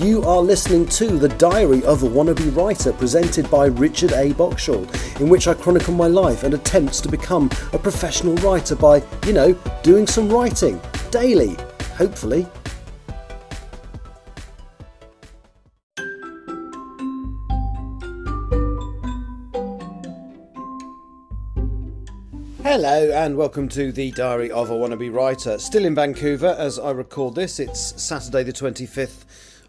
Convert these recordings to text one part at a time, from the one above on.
You are listening to The Diary of a Wannabe Writer, presented by Richard A. Boxshall, in which I chronicle my life and attempts to become a professional writer by, doing some writing daily, hopefully. Hello and welcome to The Diary of a Wannabe Writer. Still in Vancouver as I record this. It's Saturday the 25th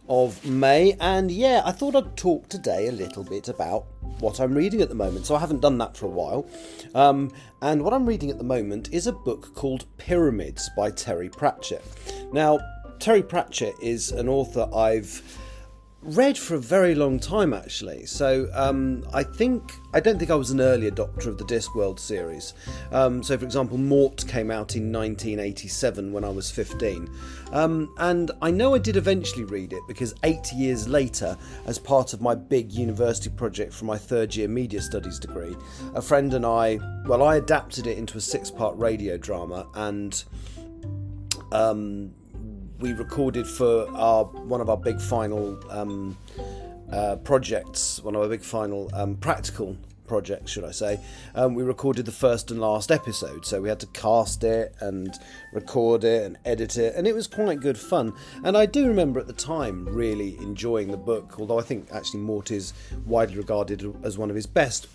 of May, and I thought I'd talk today a little bit about what I'm reading at the moment. So I haven't done that for a while, and what I'm reading at the moment is a book called Pyramids by Terry Pratchett. Now, Terry Pratchett is an author I've read for a very long time, actually. So I don't think I was an early adopter of the Discworld series. So for example, Mort came out in 1987 when I was 15. And I know I did eventually read it because 8 years later, as part of my big university project for my third year media studies degree, a friend and I adapted it into a 6-part radio drama, and we recorded for one of our big final projects, one of our big final practical projects, should I say. We recorded the first and last episode, so we had to cast it and record it and edit it, and it was quite good fun. And I do remember at the time really enjoying the book, although I think actually Mort is widely regarded as one of his best.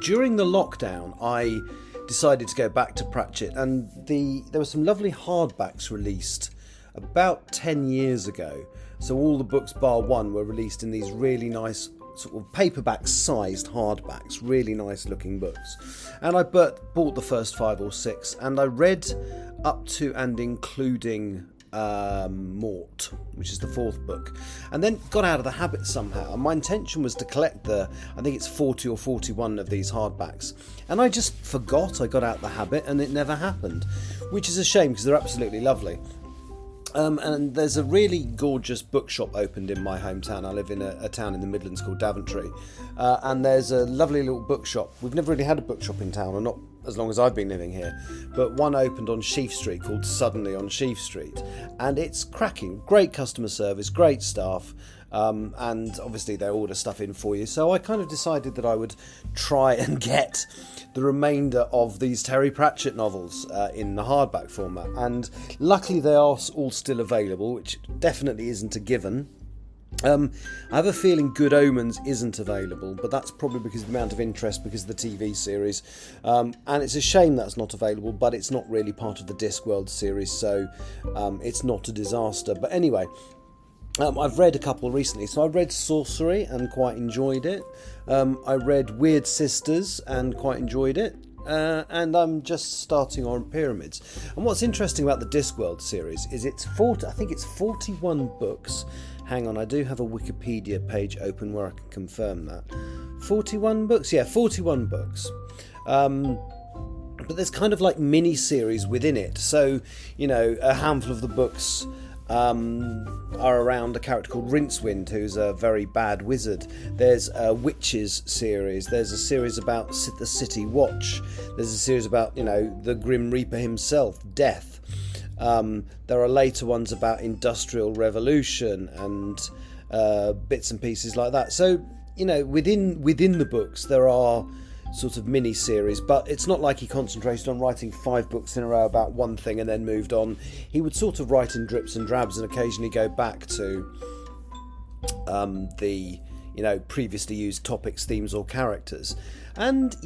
During the lockdown, I decided to go back to Pratchett, and there were some lovely hardbacks released about 10 years ago. So all the books bar one were released in these really nice sort of paperback sized hardbacks, really nice looking books. And I bought the first 5 or 6, and I read up to and including Mort, which is the 4th book, and then got out of the habit somehow. And my intention was to collect I think it's 40 or 41 of these hardbacks, and I just forgot. I got out of the habit and it never happened, which is a shame because they're absolutely lovely. And there's a really gorgeous bookshop opened in my hometown. I live in a town in the Midlands called Daventry, and there's a lovely little bookshop. We've never really had a bookshop in town, or not as long as I've been living here, but one opened on Sheaf Street called Suddenly on Sheaf Street, and it's cracking. Great customer service, great staff, and obviously they order stuff in for you. So I kind of decided that I would try and get the remainder of these Terry Pratchett novels in the hardback format, and luckily they are all still available, which definitely isn't a given. I have a feeling Good Omens isn't available, but that's probably because of the amount of interest because of the TV series, and it's a shame that's not available, but it's not really part of the Discworld series, so it's not a disaster. But anyway, I've read a couple recently. So I read Sorcery and quite enjoyed it. I read Weird Sisters and quite enjoyed it. And I'm just starting on Pyramids. And what's interesting about the Discworld series is I think it's 41 books. Hang on, I do have a Wikipedia page open where I can confirm that. 41 books? Yeah, 41 books. But there's kind of like mini-series within it. So, a handful of the books are around a character called Rincewind, who's a very bad wizard. There's a Witches series. There's a series about the City Watch. There's a series about, the Grim Reaper himself, Death. There are later ones about Industrial Revolution and bits and pieces like that. So, within the books there are sort of mini-series, but it's not like he concentrated on writing 5 books in a row about one thing and then moved on. He would sort of write in drips and drabs and occasionally go back to the previously used topics, themes or characters. And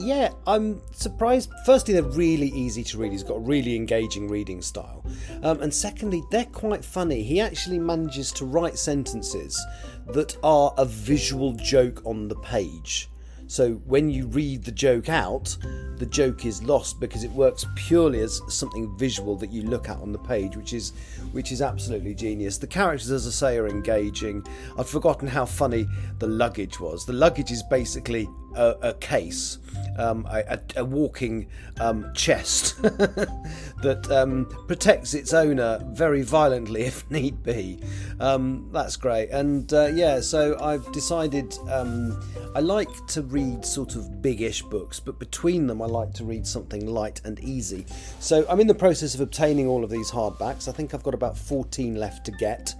I'm surprised. Firstly, they're really easy to read. He's got a really engaging reading style, and secondly, they're quite funny. He actually manages to write sentences that are a visual joke on the page. So when you read the joke out, the joke is lost because it works purely as something visual that you look at on the page, which is absolutely genius. The characters, as I say, are engaging. I've forgotten how funny the luggage was. The luggage is basically a case, a walking chest that protects its owner very violently if need be. That's great. And so I've decided I like to read sort of big-ish books, but between them I like to read something light and easy. So I'm in the process of obtaining all of these hardbacks. I think I've got about 14 left to get.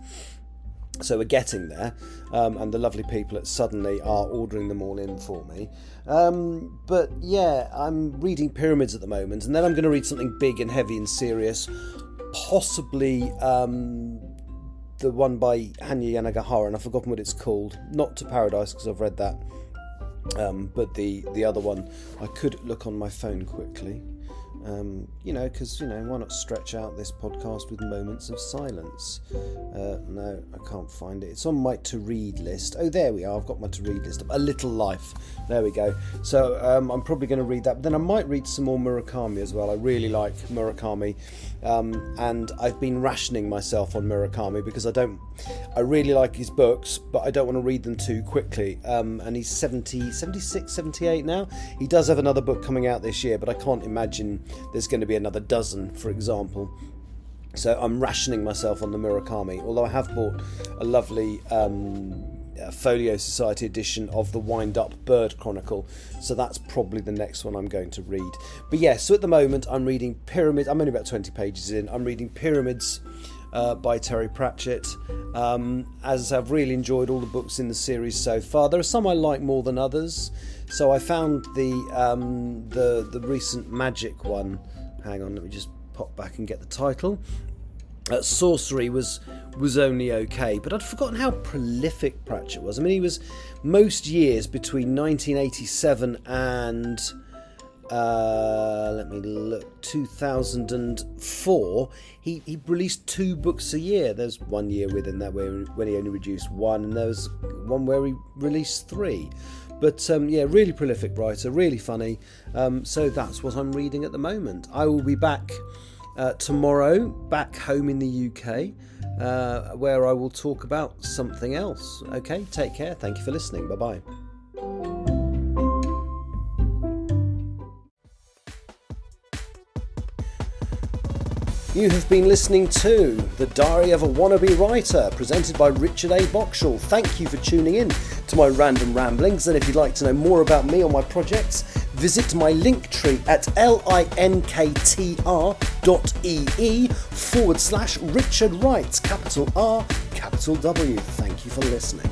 So we're getting there, and the lovely people at Suddenly are ordering them all in for me. But yeah, I'm reading Pyramids at the moment, and then I'm going to read something big and heavy and serious, possibly the one by Hanya Yanagihara, and I've forgotten what it's called. Not to Paradise, because I've read that, but the other one. I could look on my phone quickly. Because, why not stretch out this podcast with moments of silence? No, I can't find it. It's on my to-read list. Oh, there we are. I've got my to-read list. A Little Life. There we go. So I'm probably going to read that. But then I might read some more Murakami as well. I really like Murakami. And I've been rationing myself on Murakami because I really like his books, but I don't want to read them too quickly. And he's 76, 78 now. He does have another book coming out this year, but I can't imagine there's going to be another dozen, for example. So I'm rationing myself on the Murakami, although I have bought a lovely Folio Society edition of the Wind-Up Bird Chronicle, so that's probably the next one I'm going to read. But yeah, so at the moment I'm reading Pyramids. I'm only about 20 pages in. I'm reading Pyramids by Terry Pratchett. As I've really enjoyed all the books in the series so far. There are some I like more than others. So I found the recent magic one. Hang on, let me just pop back and get the title. Sorcery was only okay, but I'd forgotten how prolific Pratchett was. I mean, he was most years between 1987 and 2004. He released 2 books a year. There's one year within that when he only reduced 1, and there was one where he released 3. But really prolific writer, really funny. So that's what I'm reading at the moment. I will be back tomorrow, back home in the UK, where I will talk about something else. Okay, take care. Thank you for listening. Bye-bye. You have been listening to The Diary of a Wannabe Writer, presented by Richard A. Boxall. Thank you for tuning in to my random ramblings, and if you'd like to know more about me or my projects, visit my link tree at linktr.ee/Richard Wright, capital R, capital W. Thank you for listening.